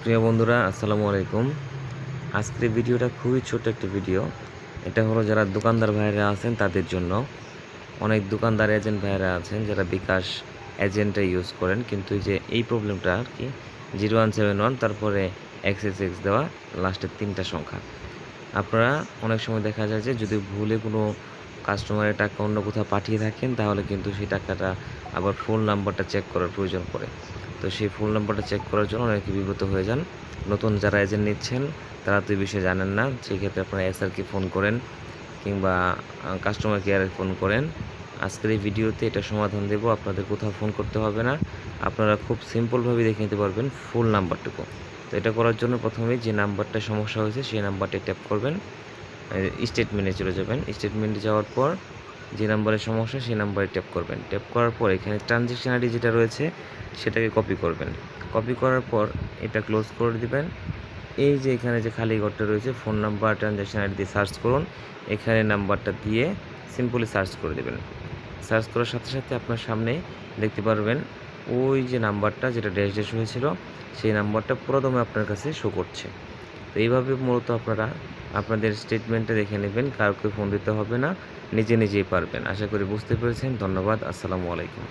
প্রিয় বন্ধুরা, আসসালামু আলাইকুম। আজকের ভিডিওটা খুবই ছোট একটা ভিডিও। এটা হলো যারা দোকানদার ভাইয়েরা আছেন তাদের জন্য। অনেক দোকানদার এজেন্ট ভাইয়েরা আছেন যারা বিকাশ এজেন্টটা ইউজ করেন, কিন্তু এই প্রবলেমটা আর কি 0171 তারপরে XXX দেওয়া লাস্টের 3টা সংখ্যা। আপনারা অনেক সময় দেখা যায় যে যদি ভুলে কোনো কাস্টমারের টাকা অন্য কোথাও পাঠিয়ে থাকেন, তাহলে কিন্তু সেই টাকাটা আবার ফুল নাম্বারটা চেক করার প্রয়োজন পড়ে। তো সেই ফুল নাম্বারটা চেক করার জন্য অনেকে বিব্রত হয়ে যান। নতুন যারা এজেন্ট নিচ্ছেন তারা তো এই বিষয়ে জানেন না। সেক্ষেত্রে আপনারা SRকে ফোন করেন কিংবা কাস্টমার কেয়ারে ফোন করেন। আজকের এই ভিডিওতে এটা সমাধান দেব। আপনাদের কোথাও ফোন করতে হবে না। আপনারা খুব সিম্পলভাবে দেখে নিতে পারবেন ফুল নাম্বারটুকু। তো এটা করার জন্য প্রথমেই যে নাম্বারটা সমস্যা হয়েছে সেই নাম্বারটা ট্যাপ করবেন, স্টেটমেন্টে চলে যাবেন। স্টেটমেন্টে যাওয়ার পর যে নাম্বারের সমস্যা সেই নাম্বারে ট্যাপ করবেন। ট্যাপ করার পর এখানে ট্রানজ্যাকশন আইডি যেটা রয়েছে সেটাকে কপি করবেন। কপি করার পর এটা ক্লোজ করে দিবেন। এই যে এখানে যে খালি ঘরটা রয়েছে ফোন নাম্বার ট্রানজ্যাকশন আইডি দিয়ে সার্চ করুন। এখানে নাম্বারটা দিয়ে সিম্পলি সার্চ করে দেবেন। সার্চ করার সাথে সাথে আপনার সামনে দেখতে পারবেন ওই যে নাম্বারটা যেটা ড্যাশ ড্যাশ হয়েছিল সেই নাম্বারটা পুরোদমে আপনার কাছে শো করছে। তো এইভাবে মূলত আপনারা আপনাদের স্টেটমেন্টটা দেখে নেবেন, কাউকে ফোন দিতে হবে না, নিজে নিজেই পারবেন। আশা করি বুঝতে পেরেছেন। ধন্যবাদ। আসসালামু আলাইকুম।